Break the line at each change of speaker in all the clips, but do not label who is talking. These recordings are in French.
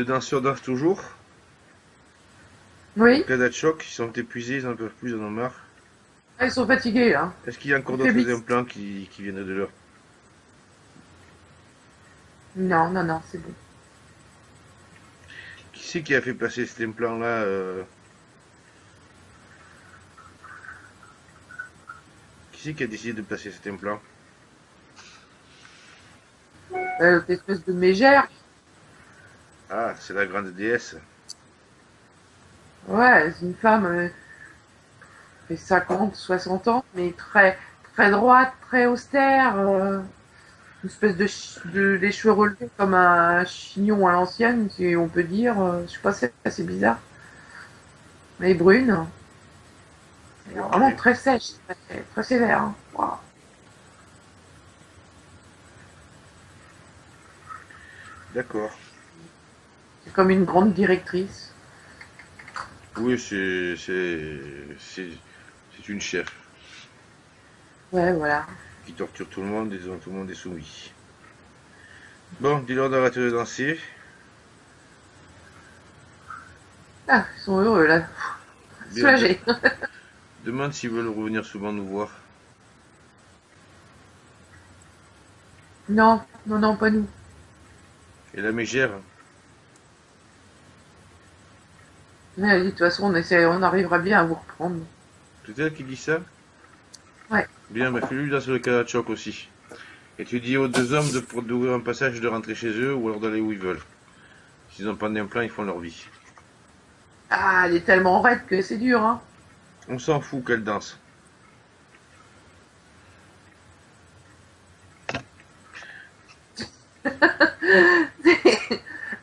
deux danseurs dansent toujours. En
Oui,
cas de choc, ils sont épuisés, ils en peuvent plus, ils en ont marre.
ah, ils sont fatigués, là.
Est-ce qu'il y a
Ils
encore d'autres
faiblissent.
implants qui viennent de là?
Non, non, non, c'est bon.
Qui c'est qui a fait passer cet implant-là Qui c'est qui a décidé de placer cet implant?
Cette espèce de mégère.
Ah, c'est la grande déesse.
Ouais, c'est une femme, fait 50, 60 ans, mais très, très droite, très austère. Une espèce des cheveux relevés comme un chignon à l'ancienne, si on peut dire. Je sais pas, c'est assez bizarre. Mais brune. Et
Ok,
vraiment très sèche, très, très sévère. Hein. Waouh.
d'accord.
C'est comme une grande directrice.
Oui, c'est une chef
Ouais, voilà.
qui torture tout le monde et dont tout le monde est soumis. Bon, dis-leur d'arrêter de danser.
Ah, ils sont heureux là.
Bien,
Soulagés.
demande s'ils veulent revenir souvent nous voir.
Non, non, non, pas nous.
Et la mégère,
Mais elle dit, de toute façon, on arrivera bien à vous reprendre.
c'est elle qui dit ça?
Ouais.
Bien, bah fais-lui dans le cas de choc aussi. Et tu dis aux deux hommes d'ouvrir un passage et de rentrer chez eux ou alors d'aller où ils veulent. S'ils n'ont pas d'implant, ils font leur vie.
Ah, elle est tellement raide que c'est dur, hein.
On s'en fout qu'elle danse.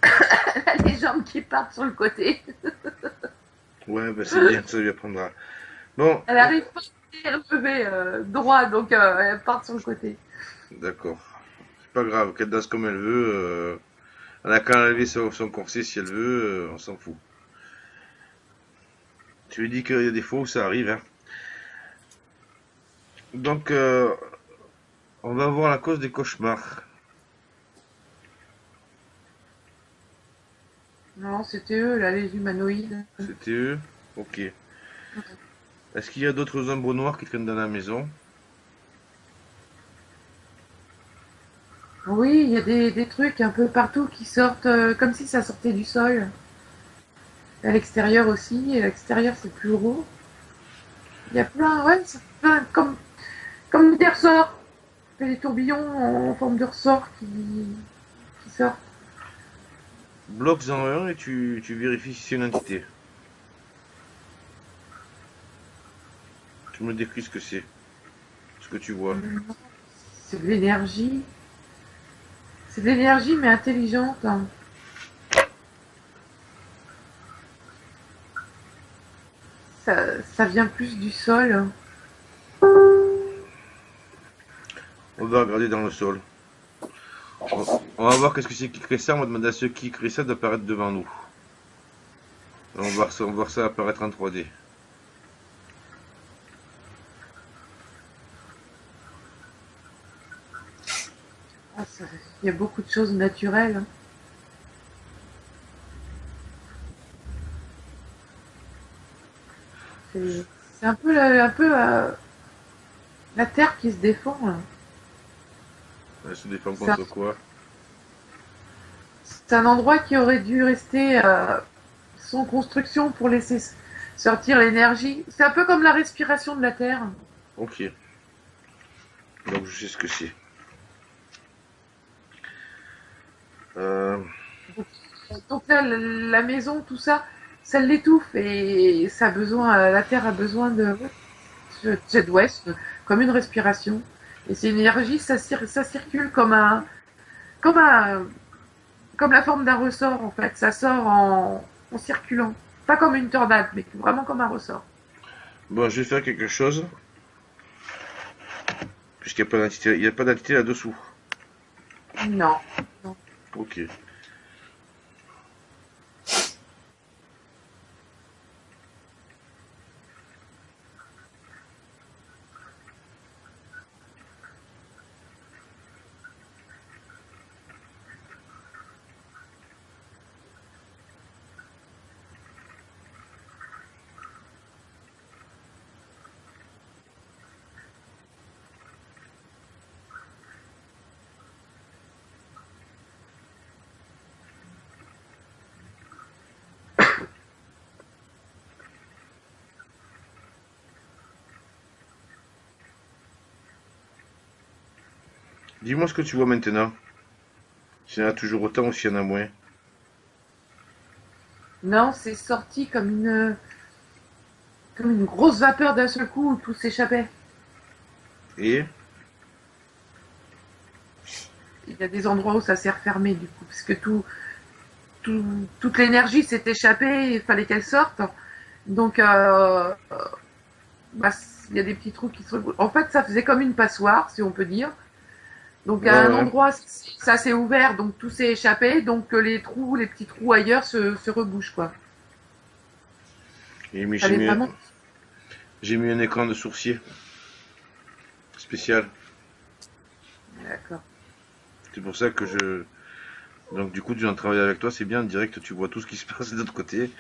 Elle a les jambes qui partent sur le côté.
Ouais, bah c'est bien, ça lui apprendra. Bon,
Elle arrive pas à relever droit, donc elle part sur le côté.
d'accord. C'est pas grave, qu'elle danse comme elle veut. Elle a qu'à enlever son corset si elle veut, on s'en fout. Tu lui dis qu'il y a des fois où ça arrive, hein. Donc, on va voir la cause des cauchemars.
Non, c'était eux, là, les humanoïdes.
C'était eux? Ok. Est-ce qu'il y a d'autres ombres noires qui traînent dans la maison?
Oui, il y a des trucs un peu partout qui sortent comme si ça sortait du sol. À l'extérieur aussi, et à l'extérieur c'est plus gros. Il y a plein, ouais, c'est plein, comme des ressorts. Des tourbillons en forme de ressorts qui sortent.
Bloque-en un et tu vérifies si c'est une entité. Tu me décris ce que c'est, ce que tu vois.
C'est de l'énergie. C'est de l'énergie mais intelligente. Hein. Ça vient plus du sol. Hein.
On va regarder dans le sol. On va voir qu'est-ce que c'est qui crée ça. On va demander à ceux qui créent ça d'apparaître devant nous. On va voir ça apparaître en 3D.
Ah, il y a beaucoup de choses naturelles. Hein. C'est un peu la terre qui se défend. Là.
Elle se défend
C'est un,
contre quoi?
c'est un endroit qui aurait dû rester sans construction pour laisser sortir l'énergie. C'est un peu comme la respiration de la terre.
Ok. Donc je sais ce que c'est. Euh,
Donc là, la maison, tout ça, ça l'étouffe et ça a besoin, la terre a besoin de jet ouest, comme une respiration. Et c'est une énergie, ça circule comme un, comme la forme d'un ressort en fait. Ça sort en circulant, pas comme une tornade, mais vraiment comme un ressort.
bon, je vais faire quelque chose. Puisqu'il n'y a pas d'entité, il n'y a pas d'entité là-dessous.
Non, non.
Ok. Dis-moi ce que tu vois maintenant. S'il y en a toujours autant ou s'il y en a moins.
Non, c'est sorti comme une grosse vapeur d'un seul coup où tout s'échappait.
Et
Il y a des endroits où ça s'est refermé du coup, parce que toute l'énergie s'est échappée, il fallait qu'elle sorte. Donc, bah, il y a des petits trous qui se rebouchent. En fait, ça faisait comme une passoire, si on peut dire. Donc,
ouais,
à un
ouais.
endroit, ça s'est ouvert, donc tout s'est échappé. Donc, les petits trous ailleurs se rebouchent, quoi.
Et mais
Fallait vraiment.
j'ai mis un écran de sourcier spécial.
D'accord.
C'est pour ça que je. Donc du coup, tu viens de travailler avec toi, c'est bien, en direct, tu vois tout ce qui se passe de l'autre côté.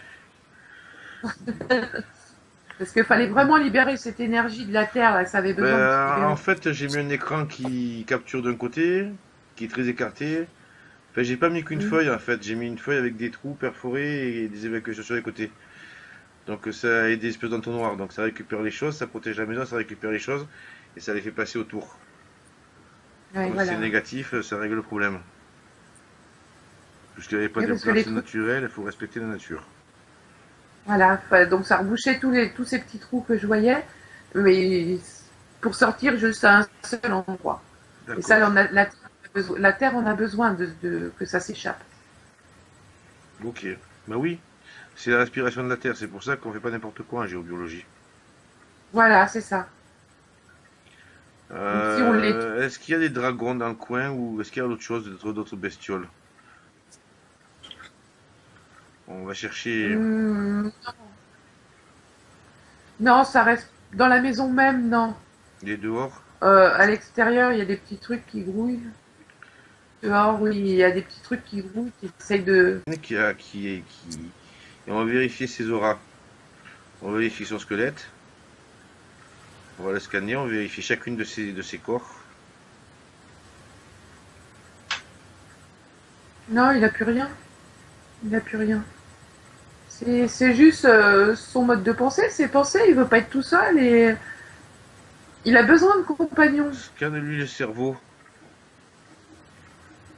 Parce qu'il fallait vraiment libérer cette énergie de la Terre, là. Ça avait besoin de se
Ben, en
libérer.
fait, j'ai mis un écran qui capture d'un côté, qui est très écarté. Enfin, j'ai pas mis qu'une
Oui.
feuille en fait, j'ai mis une feuille avec des trous perforés et des évacuations sur les côtés. Donc ça et des espèces d'entonnoirs. Donc ça récupère les choses, ça protège la maison, ça récupère les choses et ça les fait passer autour.
Ouais,
Donc si c'est
voilà.
négatif, ça règle le problème. Puisqu'il n'y avait pas
Ouais, parce que les
d'implantation
trucs.
naturelle, il faut respecter la nature.
Voilà. Donc, ça rebouchait tous ces petits trous que je voyais. Mais pour sortir juste à un seul endroit. Et ça,
D'accord.
la Terre en a besoin que ça s'échappe.
Ok. Bah oui, c'est la respiration de la terre, c'est pour ça qu'on fait pas n'importe quoi en géobiologie.
Voilà, c'est ça. Donc si on les tue,
Est-ce qu'il y a des dragons dans le coin ou est-ce qu'il y a d'autres choses, d'autres bestioles? On va chercher
hmm, non, ça reste dans la maison même, non.
les dehors.
À l'extérieur, il y a des petits trucs qui grouillent. Dehors, oui, il y a des petits trucs qui grouillent, qui essayent de.
Qui. Et on va vérifier ses auras. On va vérifier son squelette. On va le scanner, on va vérifier chacune de ses corps.
Non, il a plus rien. Il a plus rien. C'est juste son mode de pensée, ses pensées. Il veut pas être tout seul et il a besoin de compagnons.
Scanne-lui le cerveau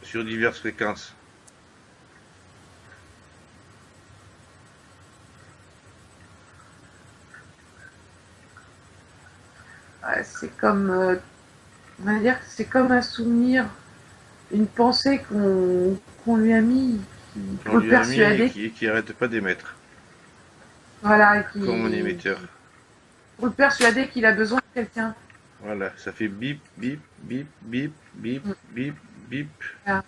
sur diverses fréquences.
Ouais, c'est comme, on va dire que c'est comme un souvenir, une pensée qu'on lui a mis
Qu'on
pour le
lui a mis et
persuader,
qui arrête pas d'émettre.
voilà,
Comme un émetteur.
pour le persuader qu'il a besoin de quelqu'un.
Voilà, ça fait bip, bip, bip, bip, bip,
Mm.
bip, bip.
Voilà.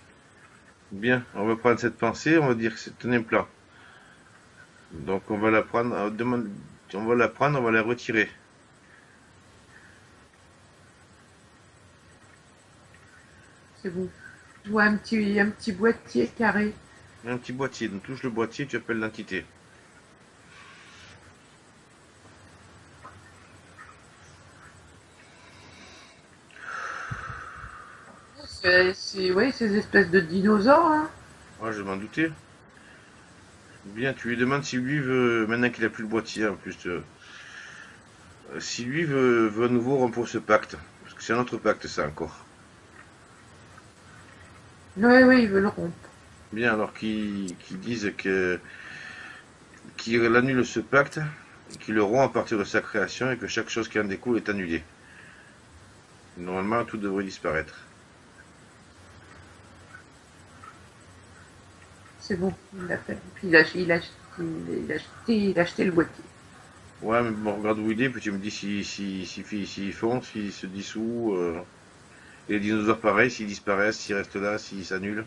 Bien, on va prendre cette pensée, on va dire que c'est un implant. Donc on va la prendre, on va la prendre, on va la retirer.
C'est bon. Je vois un petit boîtier carré.
Un petit boîtier, donc touche le boîtier, tu appelles l'entité.
Oui, ces espèces de dinosaures, hein.
Ah, je m'en doutais. Bien, tu lui demandes si lui veut, maintenant qu'il a plus le boîtier en plus, si lui veut à nouveau rompre ce pacte. Parce que c'est un autre pacte ça encore.
Oui, oui, il veut le rompre.
Bien, alors qu'ils disent que qu'il annule ce pacte, qu'il le rompt à partir de sa création et que chaque chose qui en découle est annulée. Normalement, tout devrait disparaître.
C'est bon, il l'a fait. Puis il a acheté le boîtier.
Ouais, mais bon, regarde où il est, puis tu me dis s'il fond, s'il se dissout. Et les dinosaures, pareil, s'ils disparaissent, s'ils restent là, s'ils s'annulent.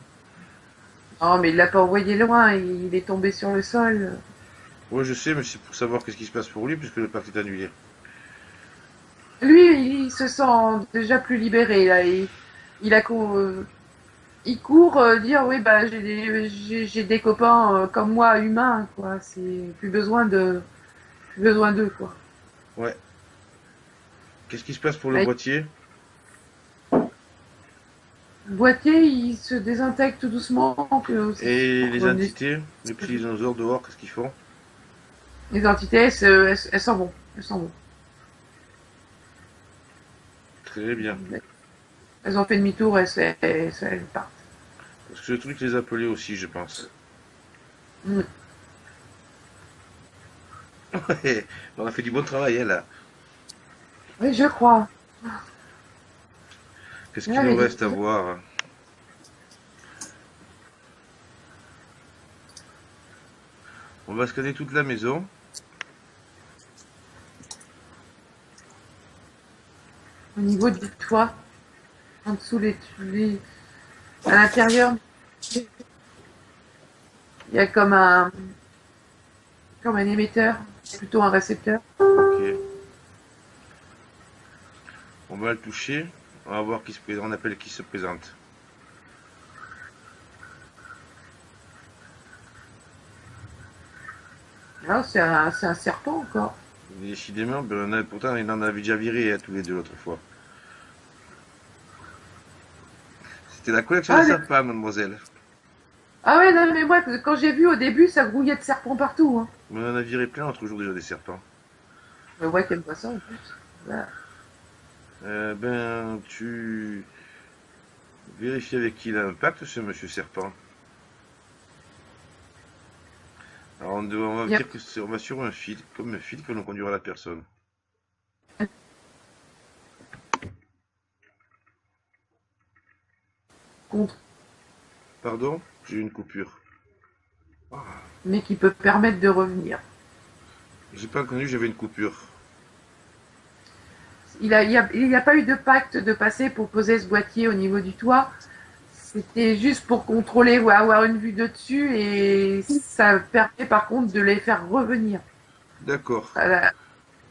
Non, mais il l'a pas envoyé loin, il est tombé sur le sol.
Ouais, je sais, mais c'est pour savoir qu'est-ce qui se passe pour lui, puisque le pacte est annulé.
Lui, il se sent déjà plus libéré, là. Il a il court dire oui bah j'ai des copains comme moi humains quoi, c'est plus besoin d'eux quoi.
Ouais. Qu'est-ce qui se passe pour le
Là,
boîtier?
le boîtier il se désintègre tout doucement
Et
pour
les entités, les petits dinosaures dehors, qu'est-ce qu'ils font?
les entités elles s'en vont, elles s'en vont.
Très bien.
Elles ont fait demi-tour et elles partent.
Parce que ce truc les appelait aussi, je pense.
Mm.
Ouais, on a fait du bon travail, hein, là.
Oui, je crois.
Qu'est-ce
Il y
qu'il
en
nous
avait
reste à
dit.
voir? On va scanner toute la maison.
Au niveau du toit, en dessous à l'intérieur, il y a comme un émetteur, plutôt un récepteur.
Ok. On va le toucher. On va voir qui se présente. On appelle qui se présente.
Là, c'est un serpent encore.
Décidément, ben, pourtant, il en avait déjà viré tous les deux l'autre fois. C'était la collection des
Ah,
serpents, mademoiselle.
ah ouais, non, mais moi, quand j'ai vu au début, ça grouillait de serpents partout. Hein.
On en a viré plein l'autre jour déjà des serpents.
Mais ouais, t'aimes pas ça en plus. Voilà.
Ben, tu vérifies avec qui il a un pacte, ce monsieur serpent. Alors, on va
Il y a
dire que on va sur un fil, comme un fil que l'on conduira la personne.
contre,
Pardon? J'ai eu une coupure.
mais qui peut permettre de revenir.
J'ai pas entendu, j'avais une coupure.
Il y a pas eu de pacte de passer pour poser ce boîtier au niveau du toit. C'était juste pour contrôler ou avoir une vue de dessus et ça permet par contre de les faire revenir.
D'accord.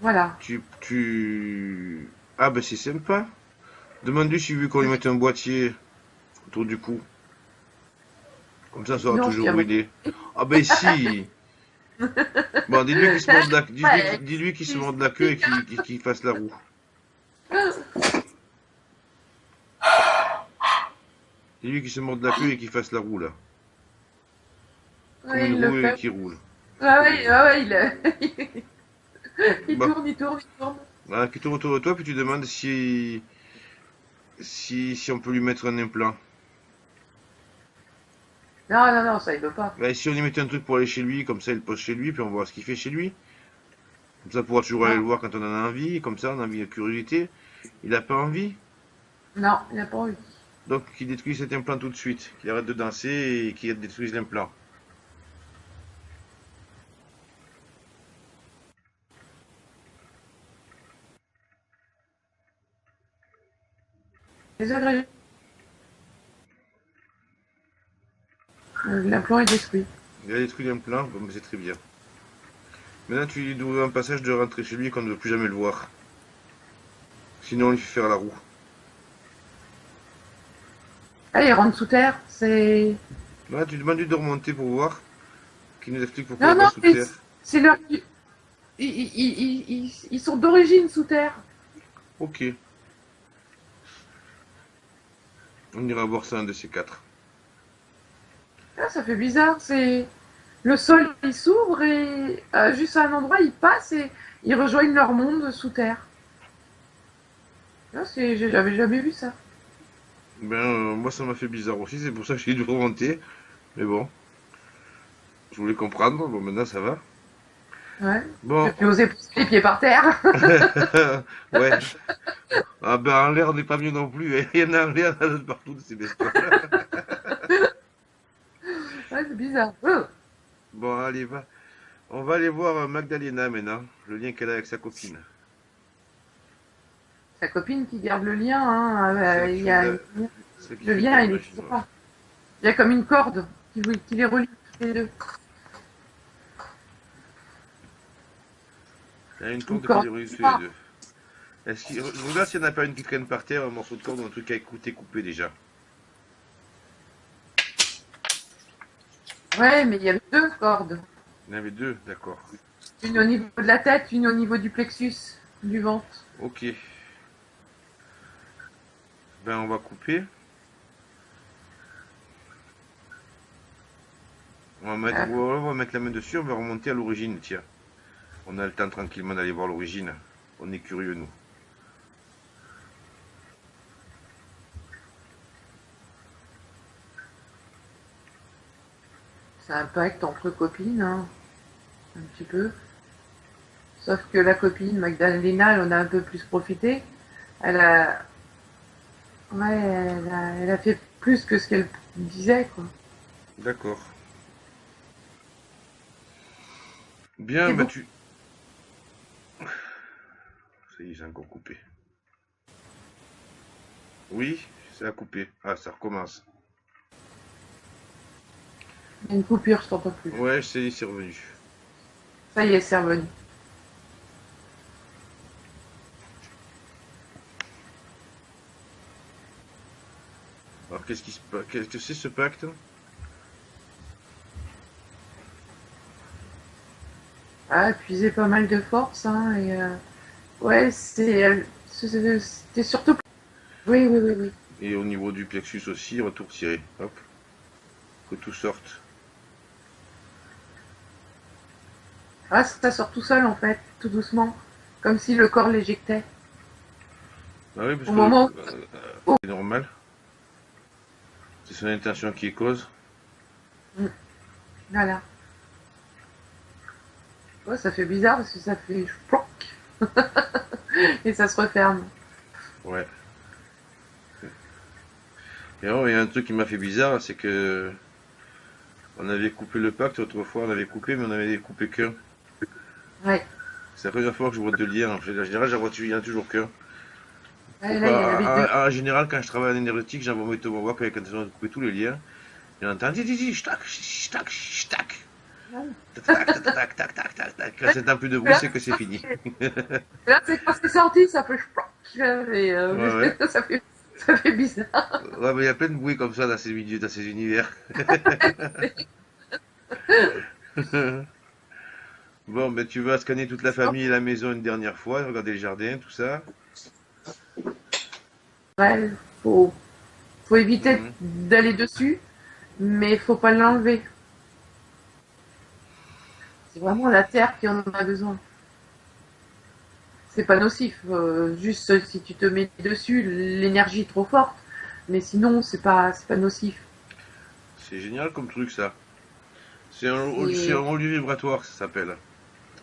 Voilà.
Ah ben c'est sympa. Demande-lui si vu qu'on lui mette un boîtier autour du cou. Comme ça saura
Non, je
toujours
tiens
où
mon...
il est. Ah ben si. Bon, dis-lui qu'il se morde la,
Ouais,
dis-lui qu'il se morde la queue et qu'il fasse la roue. Dis-lui qu'il se morde la queue et qu'il fasse la roue là. Comme
ouais,
une
il le
roue
fait.
qui roule.
Ah ouais, il
Bah,
tourne, il tourne, il tourne.
voilà, qu'il tourne autour de toi puis tu demandes si on peut lui mettre un implant.
Non, non, non, ça il veut pas.
Bah, si on lui mettait un truc pour aller chez lui, comme ça il pose chez lui, puis on voit ce qu'il fait chez lui. Comme ça on pourra toujours aller
Non,
le voir quand on en a envie, comme ça on a envie de curiosité. Il a pas envie.
non, il n'a pas envie.
Donc qu'il détruise cet implant tout de suite, qu'il arrête de danser et qu'il détruise l'implant.
Désagréable. L'implant est détruit.
Il a détruit l'implant, bon, c'est très bien. Maintenant tu lui dois un passage de rentrer chez lui qu'on ne veut plus jamais le voir. Sinon on lui fait faire la roue.
Ah, il rentre sous terre. C'est.
Là tu demandes lui de remonter pour voir, qu'il nous explique pourquoi
Non,
il va
non,
sous terre.
c'est leur. Ils sont d'origine sous terre.
Ok, on ira voir ça un de ces quatre.
Ah, ça fait bizarre. C'est le sol, il s'ouvre et juste à un endroit, ils passent et ils rejoignent leur monde sous terre. Ah, j'avais jamais vu ça.
Ben moi ça m'a fait bizarre aussi, c'est pour ça que j'ai dû remonter. Mais bon, je voulais comprendre, bon maintenant ça va.
Ouais. J'ai
Bon,
plus osé poser les pieds par terre.
ouais. Ah ben en l'air on n'est pas mieux non plus, hein. Il y en a en l'air de partout de ces bestioles.
Ouais, c'est bizarre.
Bon allez va. On va aller voir Magdalena maintenant, le lien qu'elle a avec sa copine.
Sa copine qui garde le lien, hein,
Celle
il
qui
y
fait
a,
de celle qui
le
fait de
lien,
la
il
magie
n'existe
noire.
pas. Il y a comme une corde qui les relie tous les deux.
Il y a une
Une
corde qui
corde
les relie tous les
noire.
deux. Je regarde s'il n'y en a pas une qui traîne par terre, un morceau de corde ou un truc qui a été coupé déjà.
Ouais, mais il y avait deux cordes.
Il y en avait deux, d'accord.
Une au niveau de la tête, une au niveau du plexus, du ventre.
Ok. Ben on va couper.
Ah,
On va mettre la main dessus, on va remonter à l'origine, tiens. On a le temps tranquillement d'aller voir l'origine. On est curieux, nous.
C'est un pacte entre copines, hein, un petit peu. Sauf que la copine, Magdalena, elle en a un peu plus profité. Elle a, ouais, elle a fait plus que ce qu'elle disait, quoi.
D'accord. Bien,
C'est
bah
beaucoup.
tu... Ça y est, j'ai encore coupé. Oui, ça a coupé. Ah, ça recommence.
Il y a une coupure, je t'entends plus.
Ouais, c'est revenu.
Ça y est, c'est revenu.
Alors, qu'est-ce qui se passe? Qu'est-ce que c'est ce pacte?
Ah, épuisé pas mal de force, hein, et ouais, c'était surtout. Oui, oui, oui, oui.
Et au niveau du plexus aussi, on va tout retirer. Hop, que tout sorte.
Ah, ça sort tout seul, en fait, tout doucement. Comme si le corps l'éjectait.
Ah oui, parce
Au
que
moment où.
c'est normal. C'est son intention qui est cause.
Mm, voilà. Ouais, ça fait bizarre parce que ça fait ploc et ça se referme.
Ouais. Et alors, il y a un truc qui m'a fait bizarre, c'est que on avait coupé le pacte autrefois, on avait coupé, mais on avait coupé qu'un.
Ouais.
C'est la première fois que je vois deux liens. En général, il y en a toujours qu'un. Faut
Ouais, là, il y en
pas.
avait deux.
En général, quand je travaille en énergétique, j'envoie mes tomahawks avec intention de couper tous les liens. Et on entend tac, tac, tac, tac, tac, tac, tac, tac, tac, tac. Quand ça n'entend plus de bruit,
Là,
c'est que c'est fini.
là, c'est quand c'est sorti, ça fait ploc. Et
Ouais, ouais.
ça fait bizarre.
Ouais, mais il y a plein de bruits comme ça dans ces univers. Bon, ben tu vas scanner toute la famille et la maison une dernière fois, regarder le jardin, tout ça.
Ouais, faut, faut éviter
Mhm.
d'aller dessus, mais faut pas l'enlever. C'est vraiment la terre qui en a besoin. C'est pas nocif, juste si tu te mets dessus, l'énergie est trop forte. Mais sinon, c'est pas nocif.
C'est génial comme truc ça. C'est un
C'est,
haut lieu vibratoire, ça s'appelle.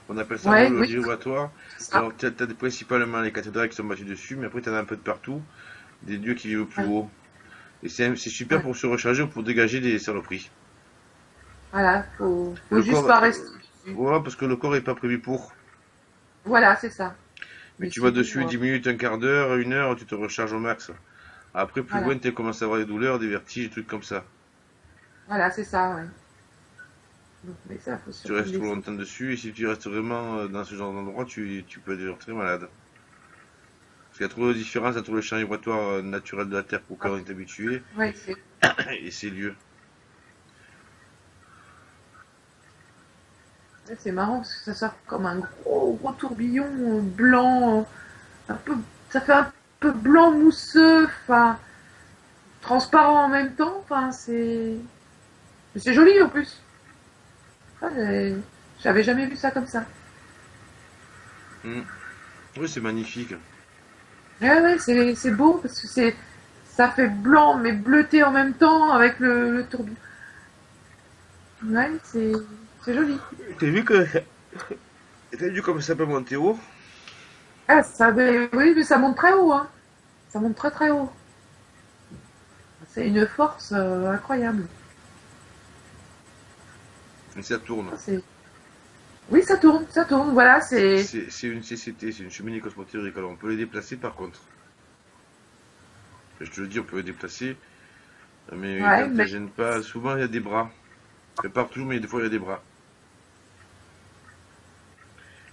On appelle ça un haut
ouais,
lieu
oui,
vibratoire.
c'est ça.
Alors, tu as, principalement les cathédrales qui sont bâties dessus, mais après, tu en as un peu de partout, des dieux qui vivent plus
Ouais,
haut. Et c'est super
ouais.
pour se recharger ou pour dégager des saloperies.
Voilà, faut
Le
juste
corps,
pas rester dessus.
voilà, parce que le corps est pas prévu pour.
Voilà, c'est ça.
Mais
Mais
tu vas
sinon,
dessus 10 minutes, un quart d'heure, une heure, tu te recharges au max. Après, plus
voilà,
loin, tu commences à avoir des douleurs, des vertiges, des trucs comme ça.
voilà, c'est ça, ouais. Donc, mais ça, faut
Tu
surtout le
restes trop
laisser.
longtemps dessus, et si tu restes vraiment dans ce genre d'endroit, tu peux devenir très malade. Parce qu'il y a trop de différence entre le champ vibratoire naturel de la Terre auquel
Ah,
on est habitué
ouais,
et ces lieux.
c'est marrant parce que ça sort comme un gros tourbillon blanc, un peu, ça fait un peu blanc mousseux, enfin, transparent en même temps, enfin, c'est joli en plus. Ah, j'avais jamais vu ça comme ça.
Hmm. Oui, c'est magnifique.
Ouais, ouais, c'est beau parce que ça fait blanc mais bleuté en même temps avec le tourbillon. Ouais, c'est joli.
T'as vu comme ça peut monter haut?
Ah, oui, mais ça monte très haut, hein. Ça monte très très haut. C'est une force incroyable.
Et ça tourne.
Ah, oui, ça tourne, voilà,
C'est une CCT, c'est une cheminée cosmotérique. Alors on peut les déplacer par contre. Je te le dis, on peut les déplacer, mais
ouais,
quand elles
mais
gênent pas, souvent il y a des bras. Pas partout, mais des fois il y a des bras.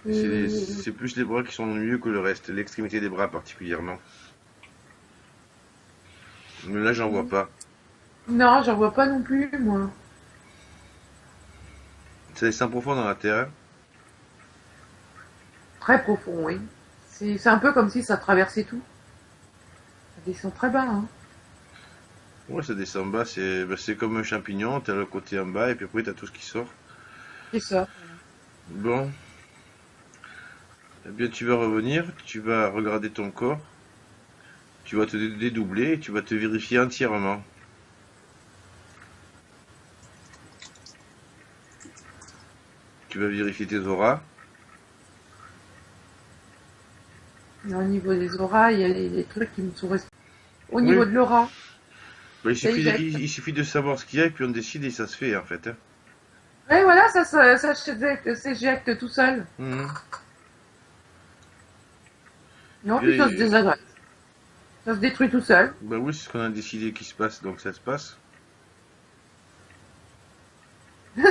Et
euh,
c'est plus les bras qui sont ennuyeux que le reste, l'extrémité des bras particulièrement. Mais là, j'en vois pas.
non, j'en vois pas non plus, moi.
Ça descend profond dans la terre.
Très profond, oui. C'est un peu comme si ça traversait tout. Ça descend très bas, hein.
Ouais, ça descend bas, c'est comme un champignon, t'as le côté en bas et puis après t'as tout ce qui sort.
C'est ça.
Bon, eh bien tu vas revenir, tu vas regarder ton corps, tu vas te dédoubler et tu vas te vérifier entièrement. tu vas vérifier tes auras.
Et au niveau des auras, il y a des trucs qui me sont restés. Au
Oui,
niveau de l'aura,
bah,
ça éjecte.
il suffit de savoir ce qu'il y a et puis on décide et ça se fait en fait, hein.
Ouais, voilà, ça s'éjecte tout seul.
Mhm.
Non, puis ça se
Véri-
désagrège. Ça se détruit tout seul.
Bah oui, c'est ce qu'on a décidé qui se passe, donc ça se passe.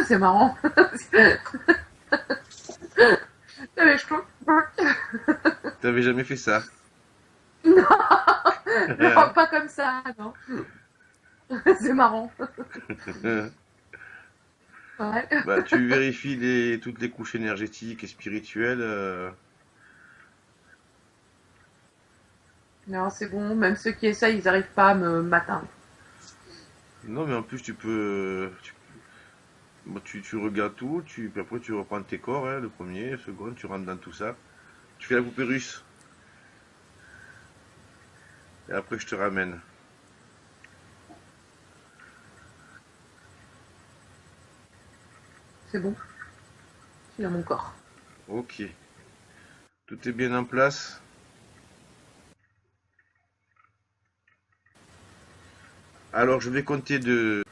C'est marrant. T'as les cheveux.
T'avais jamais fait ça.
Non, pas comme ça, non. C'est marrant. Ouais.
Bah, tu vérifies toutes les couches énergétiques et spirituelles.
Non, c'est bon. Même ceux qui essayent, ils n'arrivent pas à m'atteindre.
Non, mais en plus, bon, tu regardes tout, puis après tu reprends tes corps, hein, le premier, le second, tu rentres dans tout ça. Tu fais la poupée russe. Et après, je te ramène.
C'est bon. C'est dans mon corps.
Ok. Tout est bien en place. Alors, je vais compter de